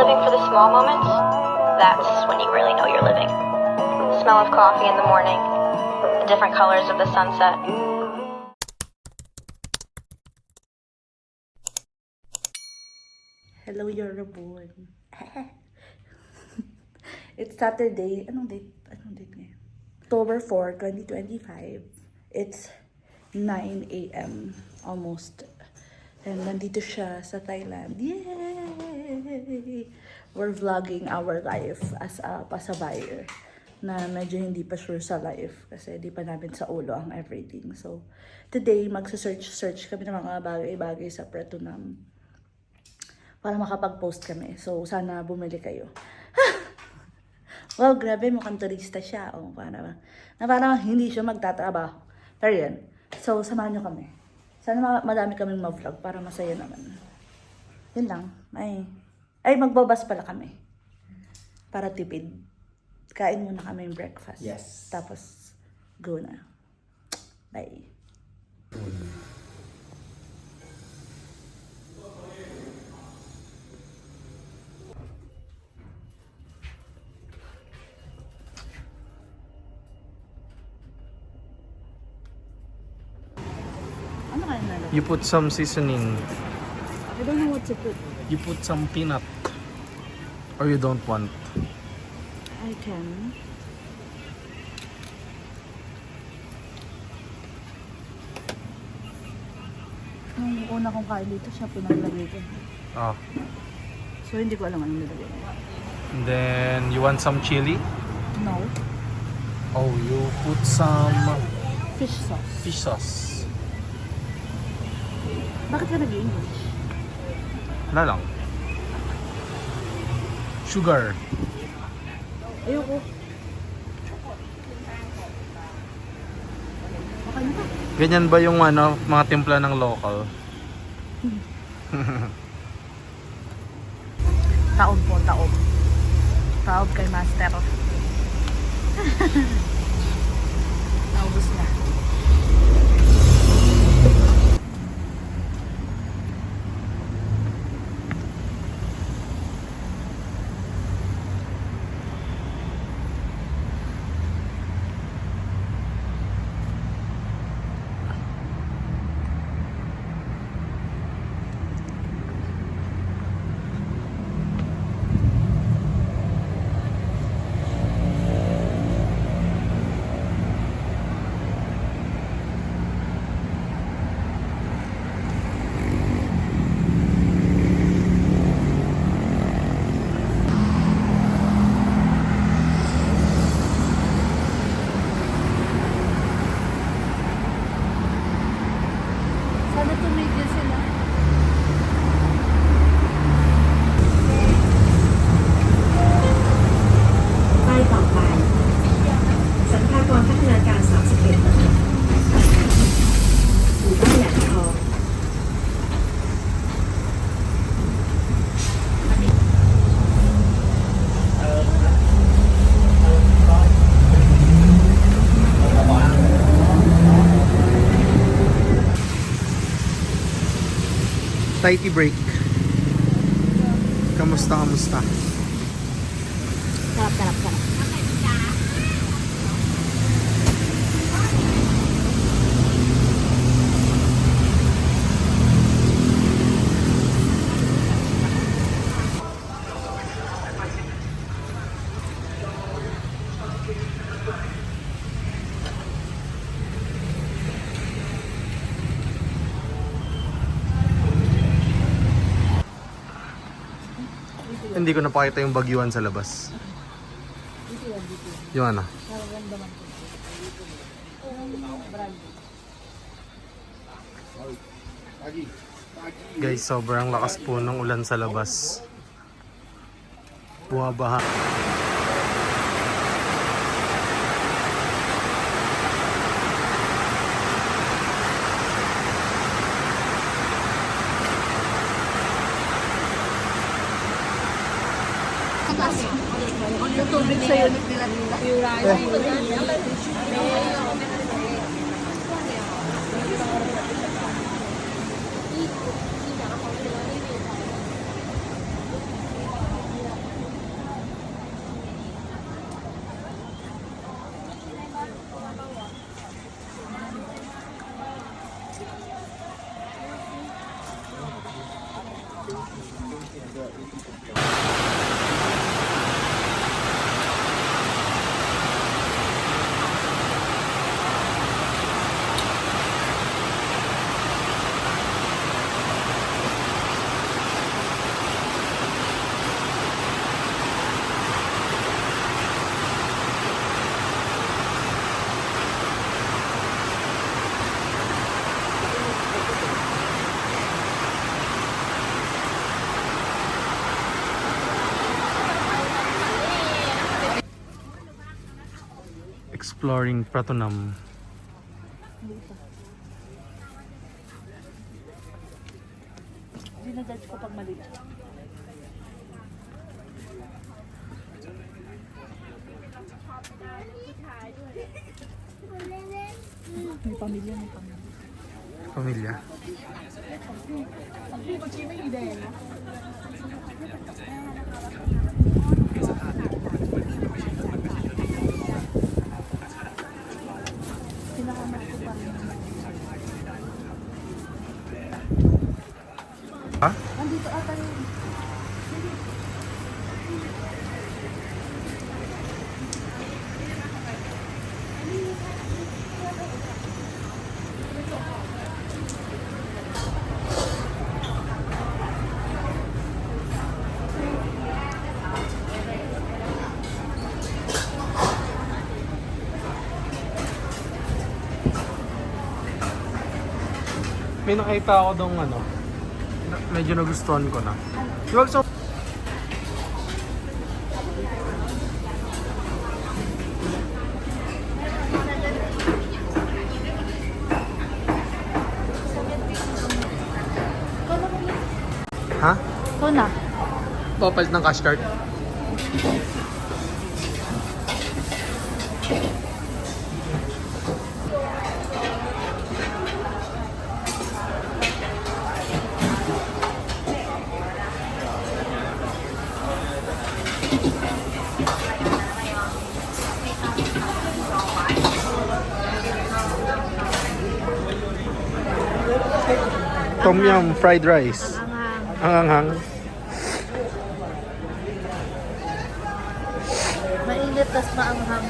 living for the small moments, that's when you really know you're living. The smell of coffee in the morning, the different colors of the sunset. Hello, Yorobon. It's Saturday. Anong date ngayon? October 4, 2025. It's 9 a.m. almost. And nandito siya sa Thailand. Yay! We're vlogging our life as a pasawire na medyo hindi pa sure sa life kasi di pa namin sa ulo ang everything. So, today, magsa-search kami ng mga bagay-bagay sa Pretunam para makapag-post kami. So, sana bumili kayo. Well, grabe, mukhang turista siya. O, para hindi siya magtatrabaho. Pero yan. So, samahan nyo kami. Sana madami kaming ma-vlog para masaya naman. Yun lang. Ay, magbabas pala kami. Para tipid. Kain muna kami yung breakfast. Yes. Tapos, go na. Bye. Ano kaya nalagay? You put some seasoning. I don't know what to put. You put some peanut. Or you don't want. I can. Nung una kong kain dito, siya pinaglagay ko. Oh. So, hindi ko alam anong nilagay. And then you want some chili? No. Oh, you put some Fish sauce. fish sauce. Bakit ka nag-English? Wala lang. Sugar. Ayoko. Okay na ba? Ganyan ba yung mga timpla ng local? Taob po, taob. Taob kay Master. Naubos na. Sana tumigil sila.ป้ายต่อไปสรรพากรพัฒนาการ31หมู่บ้านแหลมทอง Tighty break. Kamusta? Sarap. Hindi ko napakita yung bagyuan sa labas. Yung ano? Nararamdaman ko. Guys, sobrang lakas po ng ulan sa labas. Bumabaha. Yung tubig sa unit nila Exploring Pratunam. Dinadadge ko pag mali. May pamilya, may pamilya. Pamilya. Ha? Nandito ata yun. May nakita ako dong ano. Medyo nagustuhan ko na. Yung so Ha? Ito na. Papalit ng cash card. Tom yum fried rice. Ang anghang. Mainit, tas maanghang.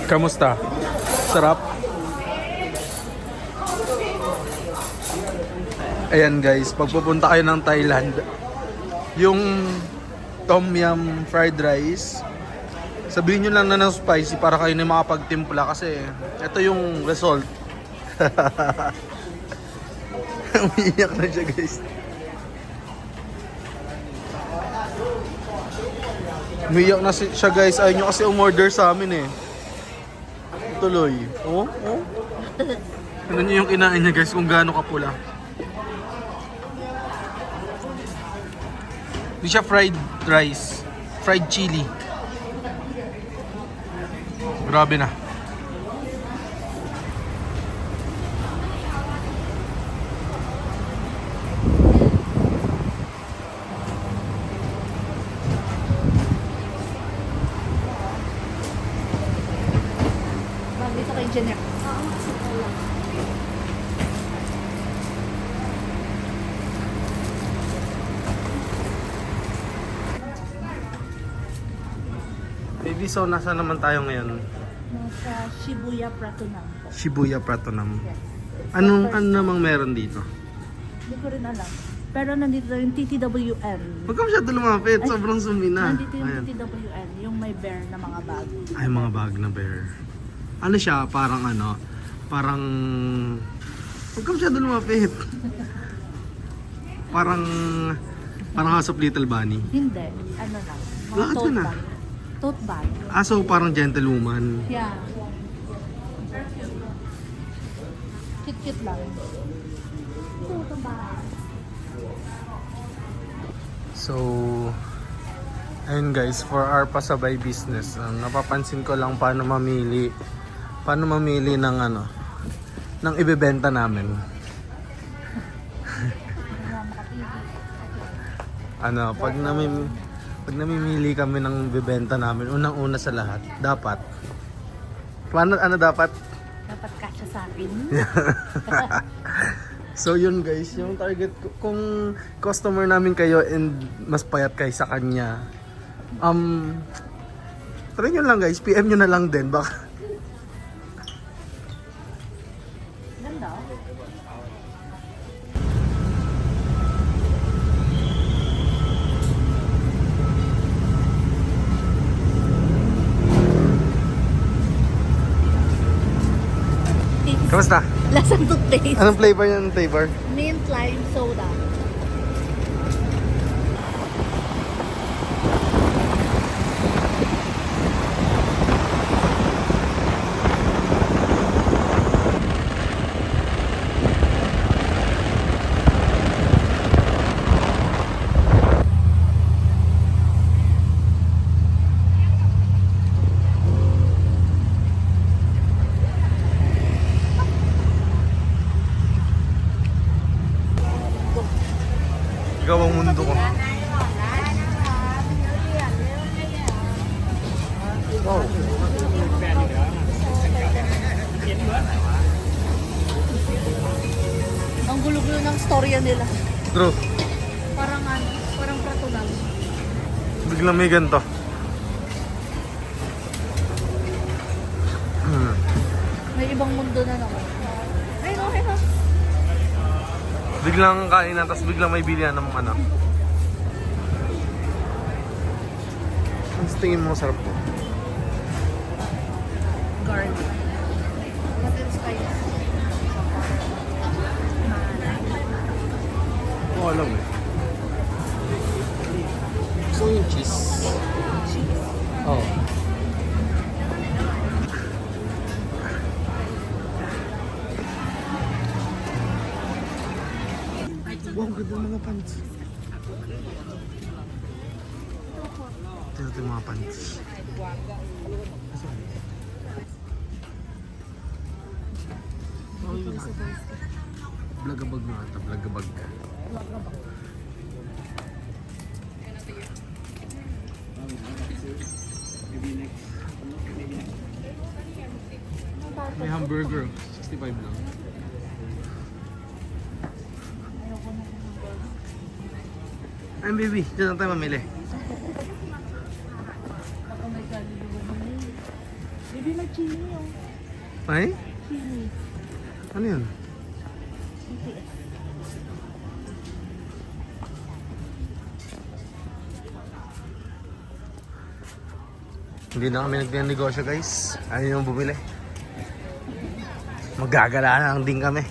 Kamusta? Sarap? Ayan guys, pag pupunta kayo ng Thailand, yung Tom Yum fried rice, sabihin nyo lang na ng spicy para kayo na makapagtimpla kasi ito yung result. Umiiyak na siya guys. Umiiyak na siya guys, ayaw nyo kasi umorder sa amin eh. Tuloy. Oh, oh. Ano nyo yung kinain niya guys kung gaano kapula. Hindi siya fried rice. Fried chili. Grabe na. Dito kay engineer. Baby, so nasa naman tayo ngayon? Nasa Shibuya Pratunam po. Shibuya Pratunam. Yes. Ano namang meron dito? Hindi ko rin alam. Pero nandito yung TTWN. Huwag ka masyado lumapit, Ay, sobrang sumi na. Nandito yung Ayan. TTWN, yung may bear na mga bag. Ay, mga bag na bear. Ano siya, parang ano, parang... Huwag ka masyado lumapit. Parang House of Little Bunny. Hindi, ano lang. Mga Bakit tote yun bag. Tote bag. Ah, so parang gentlewoman. Yeah. Cute-cute lang. Tote bag. So, ayun guys, for our pasabay business, napapansin ko lang paano mamili ng ano, ng ibebenta namin. Ano, pag namimili kami ng bibenta namin, unang-una sa lahat, dapat. Ano dapat? Dapat kasya sa akin. So yun guys, yung target ko, kung customer namin kayo and mas payat kayo sa kanya, try nyo lang guys, PM nyo na lang din, baka. Ganda. Kamusta? Lasang toothpaste. Anong flavor yung flavor? Mint lime soda. Ikaw ang mundo ko. Wow. Ang gulo-gulo ng storya nila. True. Parang parang prato lang. Biglang may ganito. May ibang mundo na naman. Ay, no. Biglang kain na, tapos biglang may bilihan ng ano. Ang tingin mo sarap po. Garlic. Hot and spicy. Oo, alam eh. Gusto ko yung cheese. Oo. Wow, ganda ng mga pants. Ito yung mga pants. Blagabag na ata, blagabag. May hamburger, 65 lang. Ay baby, dyan lang tayo mamili. Baby, may chili oh. Ay? Chili. Ano yun? BTS. Hindi na kami nagnegosyo guys. Ano yung bumili? Magagala na lang din kami.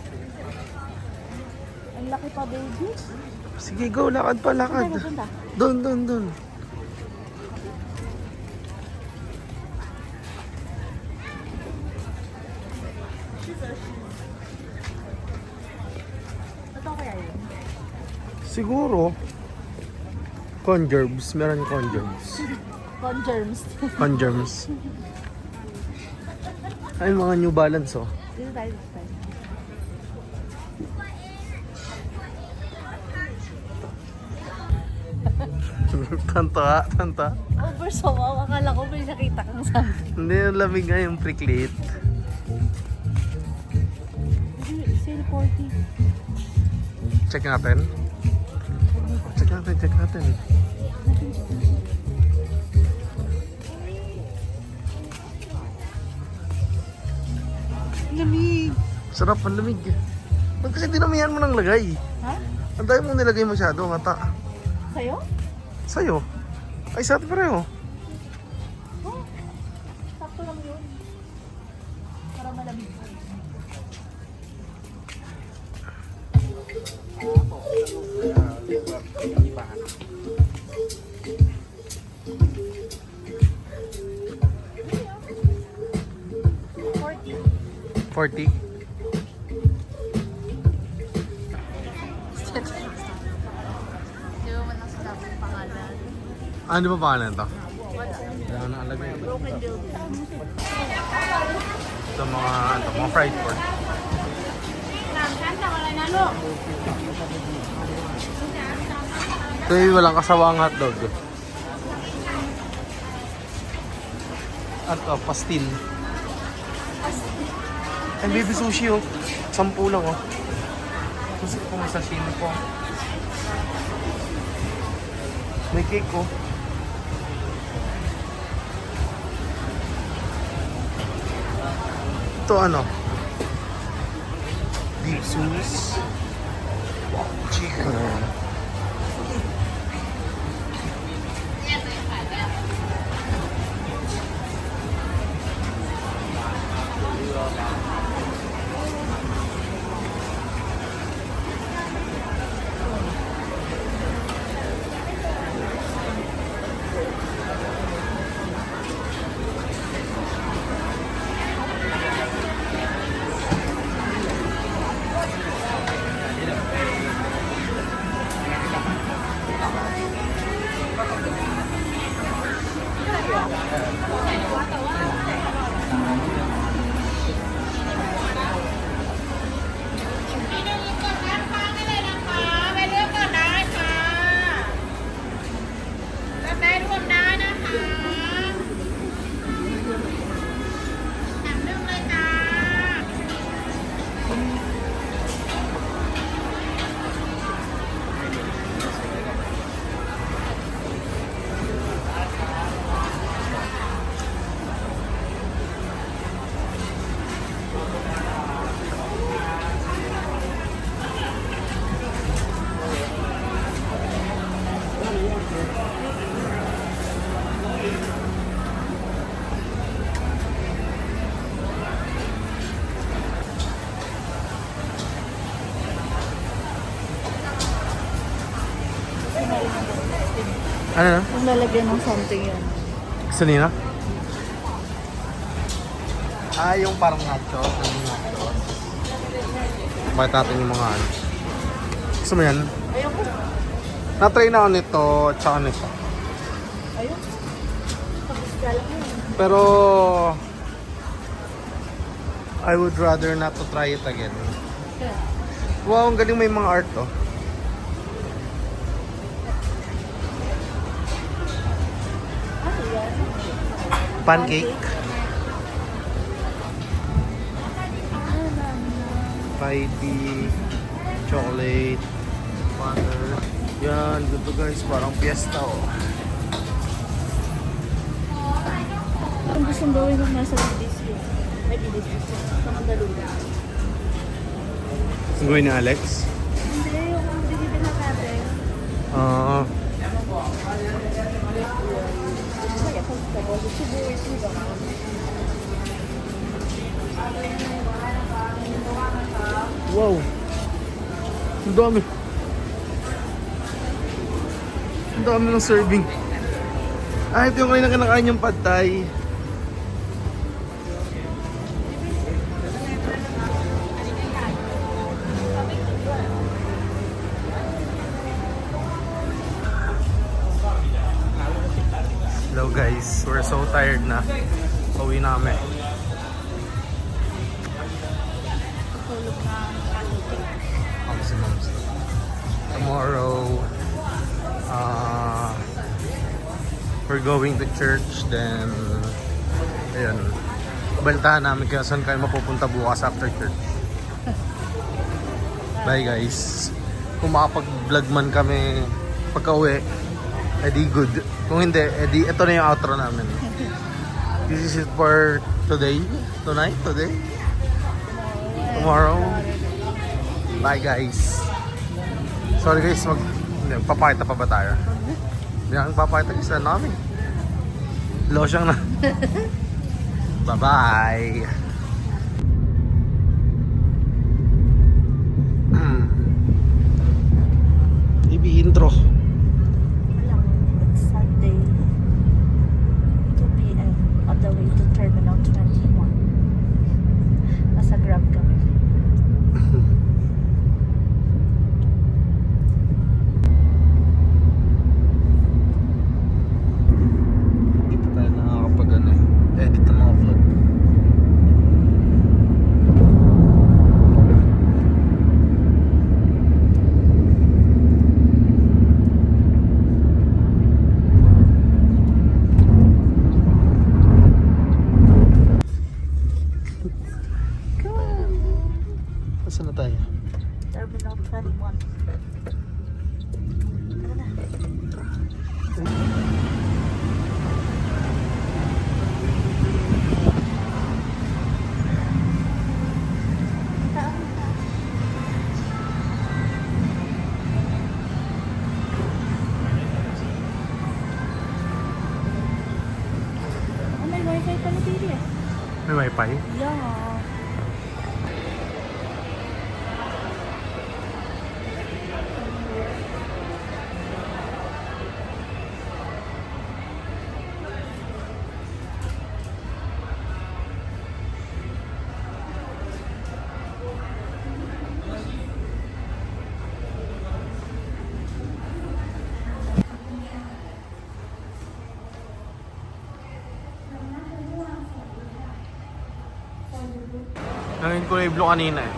Ang laki pa, baby. Sige, go. Lakad pa, lakad. Saan tayo pupunta? Doon. Ito kaya yun? Siguro. Congerms. Meron congerms. Congerms. Congerms. Ay, mga New Balance oh. Dito tayo. Tanta. Over so wow. Akala ko may nakita kang something. Hindi, yung lamig nga yung pricklit. Sale 40. Check natin. Check natin. Lamig. Sarap ang lamig. Ba't kasi dinamihan mo ng lagay? Ha? Ang dami mong nilagay masyado, ngata. Sa'yo? Sa'yo? Ay, sa atin pareho. Oh, sakto lang yun. Para malamig. $40. 40? Di ba man nasasabi ang pangalan? Ano ba pangalan ito? Wala. Wala na alagay. Broken building. Ito mga fried pork. Ito yung walang kasawang hotdog. At pastil. Ay, baby sushi oh. 10 lang oh. Gusto ko may sashimi po. May cake oh. Ito ano? Beef sauce. Chicken. Ano na? Kung lalagyan ng something yun. Gusto niyo na? Ah, yung parang nachos. Nachos. Bakit natin yung mga ano? Gusto mo yan? Ayoko. Na-try na ako nito at saka nito. Ayoko. Tapos galang yun. Pero I would rather not to try it again. Wow, ang galing, may mga art oh. Pancake. Pie tea, chocolate, butter. Yan, good to guys. Parang fiesta oh. Ang gustong gawin ng nasa BDC. Ay, BDC. Sa Mandaluyong. Ang gawin ni Alex? Hindi, yung bibili na natin. Ah. Saya ko sa boso. Subuhin ko ba? Wow. Ang dami. Ang dami ng serving. Ah, ito yung kanina kinakain yung pad thai. Hello guys, we're so tired na. Pauwi na kami. Tomorrow, we're going to church. Then, ayun. Baltahan namin kaya saan kayo mapupunta bukas after church. Bye guys. Kung makapag-vlog man kami pagka-uwi, edi good. Kung hindi, edi ito na yung outro namin. This is it for today. Tonight, today. Tomorrow. Bye guys. Sorry guys, magpapakita pa ba tayo? Hindi na magpapakita guys na namin. Losyang na. Bye-bye. Intro. It's Sunday, 2 p.m. on the way to Terminal 21. Nasa Grab kami. Hindi pa tayo nakakapag edit ng mga vlog. May wifi? Yeah. Nangin ko na yung blue kanina eh.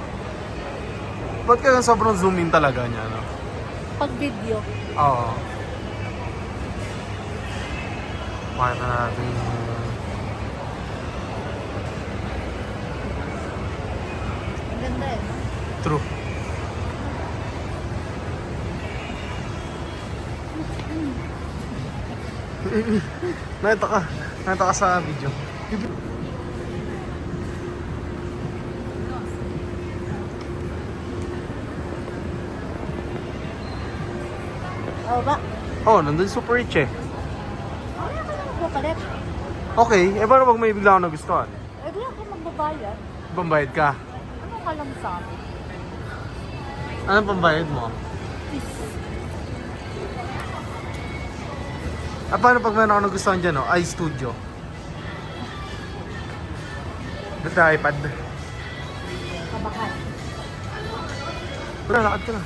Ba't kaya sobrang zoom in talaga niya, no? Pag video. Oo. Makita natin yung... Ang ganda eh. True. Nakita ka sa video. Oh, ba? Oh, nandun super rich eh. Ano ka lang magpapalit? Okay, eh paano pag may bigla ako nagustuhan? Eh, di ako magbabayad. Pambayad ka? Ano ka lang sa akin? Anong pambayad mo? Ah, paano pag meron ako nagustuhan dyan, no? iStudio. Ba't na iPad? Kabakan. Wala, lakad ka na.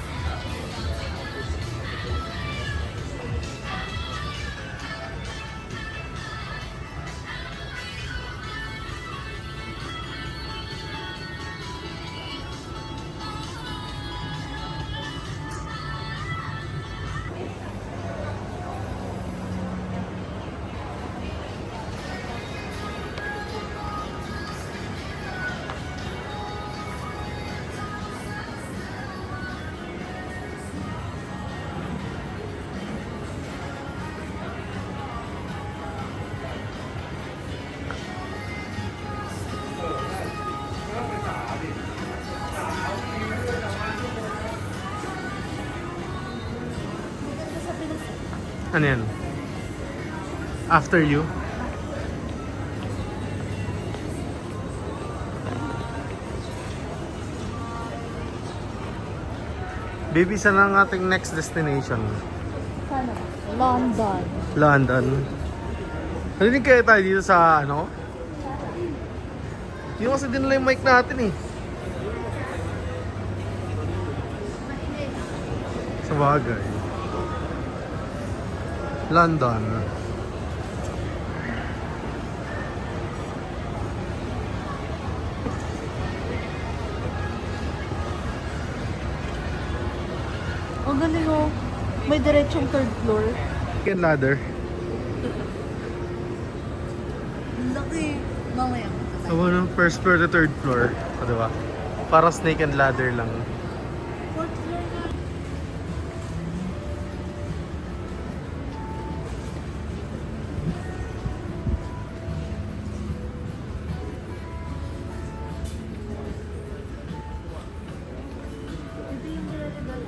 Ano yan? After you? Baby, saan ang ating next destination? Sana? London. London. Narinig kaya tayo dito sa ano? Hindi kasi dinala yung mic natin eh. Sa bagay. London. Ang galing oh. May diretsong third floor. Chicken ladder. Laki. Mamaya. So, ano, first floor to third floor. O, diba? Para snake and ladder lang. Fourth floor na. Ito yung nilalagay.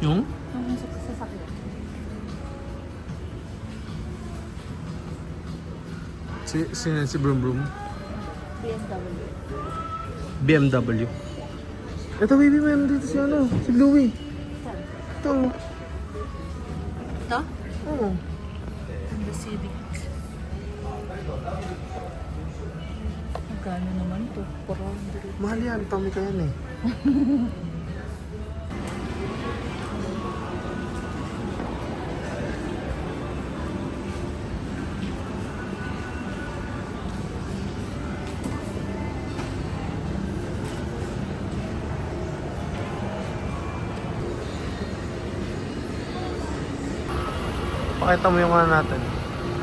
Yung? Yung sasakyan. Si Broom Broom. BMW. BMW. Ito baby, meron dito si ano, si Bluey. Saan? Ito. Ito? Oo. Honda Civic. Magkano naman to? 400. Mahal yan, Tommy ka yan eh. Pakita mo yung ano natin.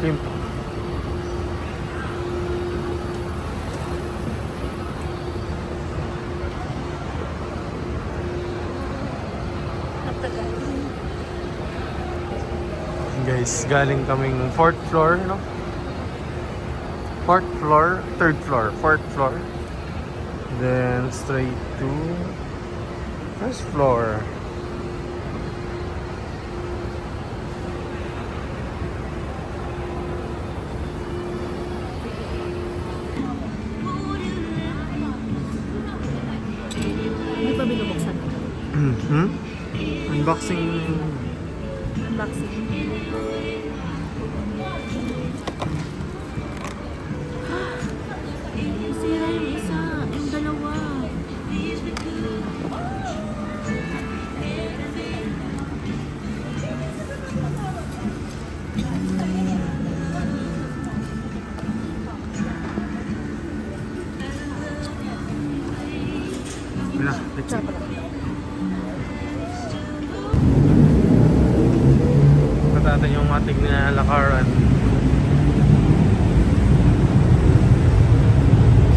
Pimp. Guys, galing kaming 4th floor, no? 4th floor, 3rd floor, 4th floor. Then straight to 1st floor. Unboxing. Unboxing. Sira yung isa. Yung dalawa. Wala, let's see. Patatan yung matig na lakaran.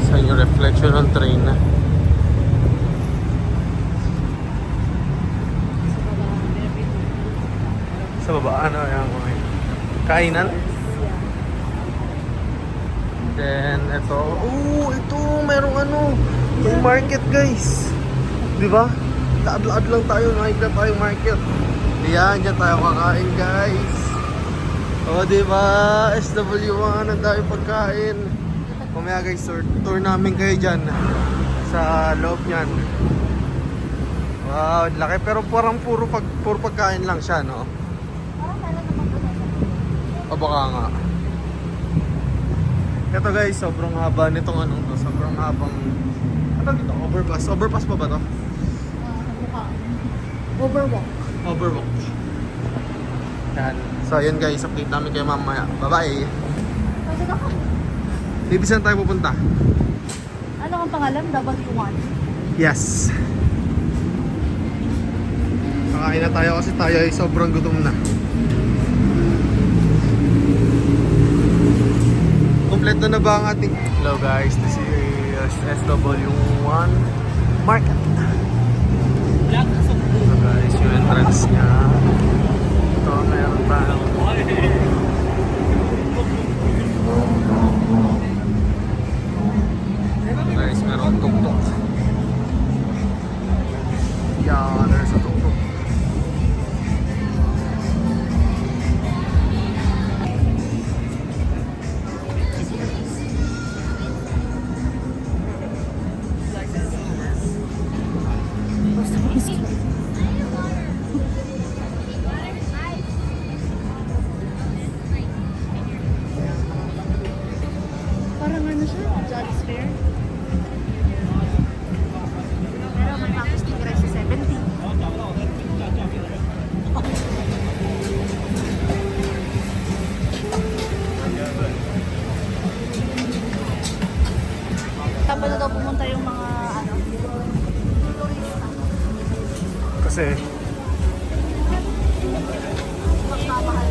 Sa yung reflection ng train na. Sa baba, ano yung kainan? Then, ito. Ito, merong ano. Yung market, guys. Di ba? Laad-laad lang tayo. Nakikita tayong market. Yan, dyan tayo kakain, guys. O, di ba? SW1, ang dami pagkain. Kumaya, guys, tour namin kayo dyan. Sa loob niyan. Wow, laki. Pero parang puro pagkain lang siya, no? O, baka nga. Ito guys, sobrang haba nitong anong to. Sobrang habang... Ano dito? Overpass? Overpass pa ba to? Overwalk. Overwalk. Yan. So yun guys, update namin kayo mamaya. Bye-bye! Baby, saan tayo pupunta? Ano ang pangalan? W1. Yes! Kakain na tayo kasi tayo ay sobrang gutom na. Kompleto na ba ang ating... Hello guys, this is SW1 Market. So guys, yung entrance niya. Ito, meron tayong... Guys, meron tuk-tuk. Yeah, there's a tuk-tuk. Parang ano siya? Jobs fair. Pero may tapos tigre sa 70. Tapos na daw pumunta yung mga ano, turista. Kasi Magpapahal.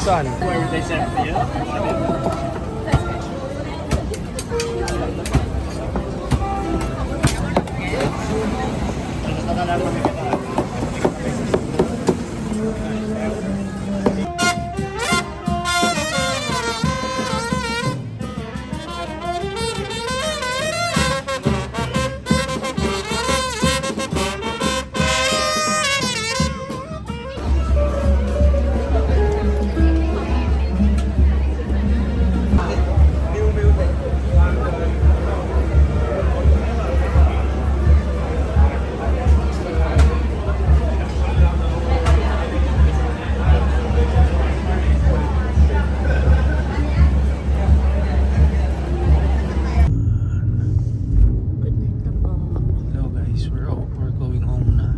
saan? Where they sent you? Hello guys, we're going home na.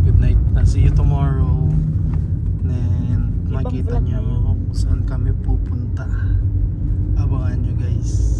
Good night. See you tomorrow. And makita nyo kung saan kami pupunta. Abangan nyo guys.